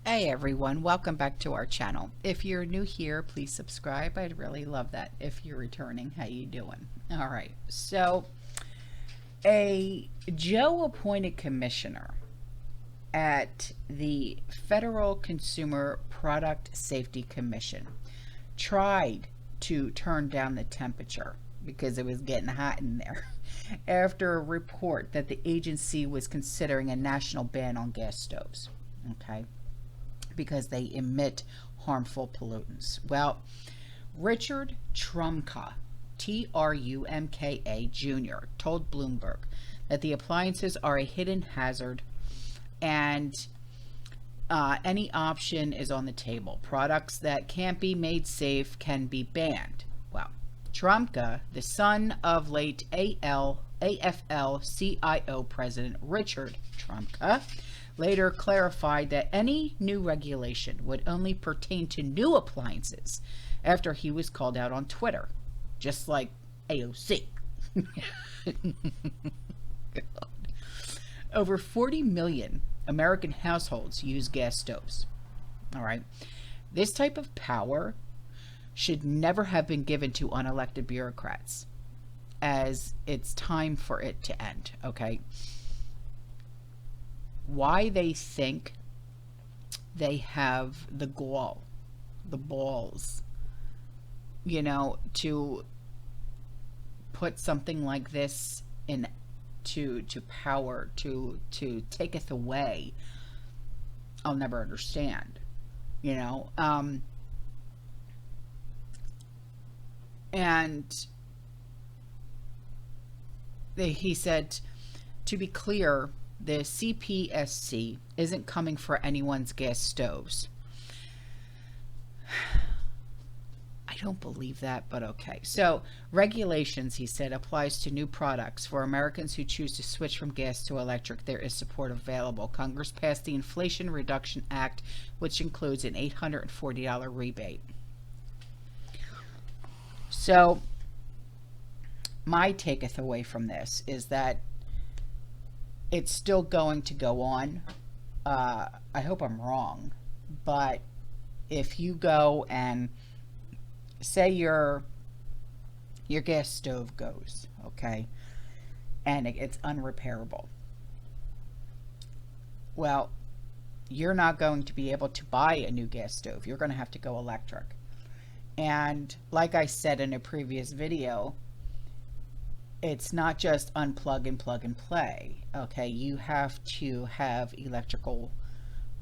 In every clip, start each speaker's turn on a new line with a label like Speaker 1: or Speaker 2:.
Speaker 1: Hey everyone, welcome back to our channel. If you're new here, please subscribe. I'd really love that. If you're returning, how you doing? All right. So, a Joe appointed commissioner at the Federal Consumer Product Safety Commission tried to turn down the temperature because it was getting hot in there after a report that the agency was considering a national ban on gas stoves. Okay, because they emit harmful pollutants. Well, Richard Trumka, Trumka Jr., told Bloomberg that the appliances are a hidden hazard and any option is on the table. Products that can't be made safe can be banned. Well, Trumka, the son of late AFL-CIO President Richard Trumka, later clarified that any new regulation would only pertain to new appliances after he was called out on Twitter, just like AOC. Over 40 million American households use gas stoves. All right. This type of power should never have been given to unelected bureaucrats, as it's time for it to end. Okay. Why they think they have the gall, the balls, to put something like this in to power, to taketh away, I'll never understand. And he said, to be clear, the CPSC isn't coming for anyone's gas stoves. I don't believe that, but okay. So regulations, he said, applies to new products. For Americans who choose to switch from gas to electric, there is support available. Congress passed the Inflation Reduction Act, which includes an $840 rebate. So my taketh away from this is that it's still going to go on. I hope I'm wrong, but if you go and say your gas stove goes, okay, and it's unrepairable, well, you're not going to be able to buy a new gas stove. You're going to have to go electric. And like I said in a previous video, it's not just unplug and plug and play. Okay, you have to have electrical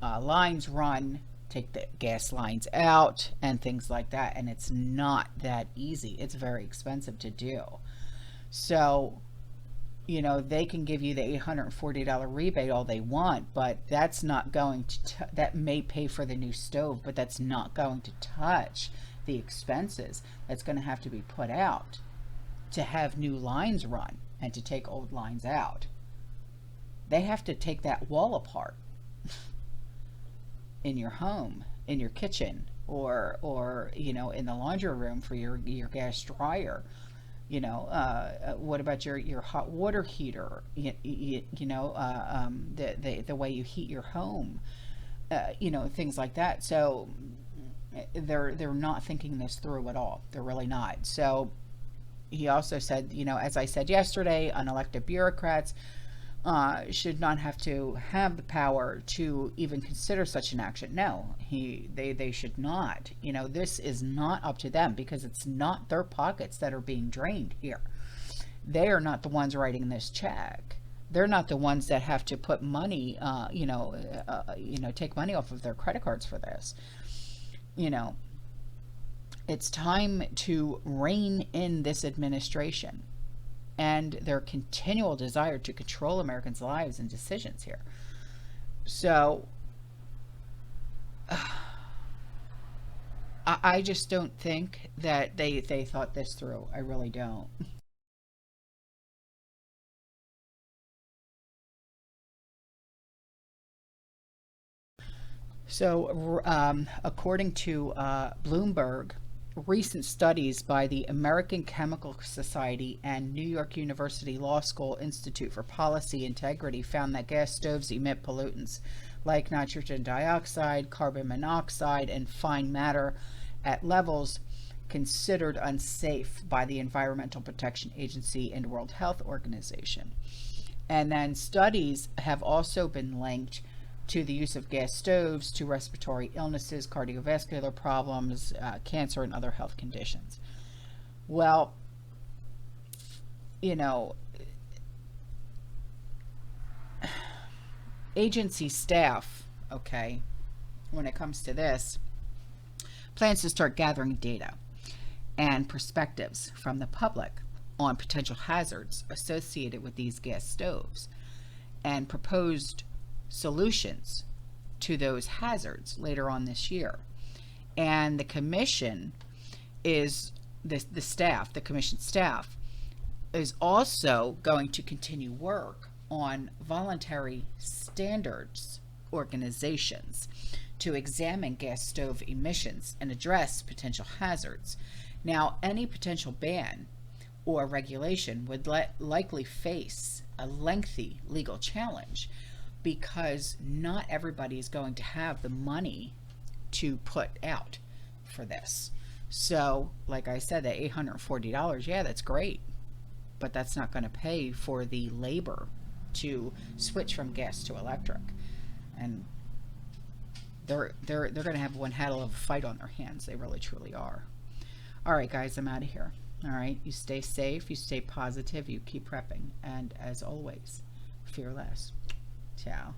Speaker 1: lines run, take the gas lines out, and things like that. And it's not that easy. It's very expensive to do. So, they can give you the $840 rebate all they want, but that's not going to, that may pay for the new stove, but that's not going to touch the expenses that's going to have to be put out to have new lines run and to take old lines out. They have to take that wall apart in your home, in your kitchen, or in the laundry room for your gas dryer. What about your hot water heater? The way you heat your home, things like that. So they're not thinking this through at all. They're really not. So he also said, as I said yesterday, unelected bureaucrats should not have to have the power to even consider such an action. No, they should not. This is not up to them because it's not their pockets that are being drained here. They are not the ones writing this check. They're not the ones that have to put money, take money off of their credit cards for this. It's time to rein in this administration and their continual desire to control Americans' lives and decisions here. So I just don't think that they thought this through. I really don't. So according to Bloomberg, recent studies by the American Chemical Society and New York University Law School Institute for Policy Integrity found that gas stoves emit pollutants like nitrogen dioxide, carbon monoxide, and fine matter at levels considered unsafe by the Environmental Protection Agency and World Health Organization. And then studies have also been linked to the use of gas stoves to respiratory illnesses, cardiovascular problems, cancer, and other health conditions. Well, you know, agency staff, okay, when it comes to this, plans to start gathering data and perspectives from the public on potential hazards associated with these gas stoves and proposed solutions to those hazards later on this year. And the commission is, the commission staff is also going to continue work on voluntary standards organizations to examine gas stove emissions and address potential hazards. Now, any potential ban or regulation would likely face a lengthy legal challenge, because not everybody is going to have the money to put out for this. So, like I said, that $840, yeah, that's great, but that's not going to pay for the labor to switch from gas to electric. And they're going to have one hell of a fight on their hands. They really truly are. All right, guys, I'm out of here. All right, you stay safe, you stay positive, you keep prepping, and as always, fear less. Ciao.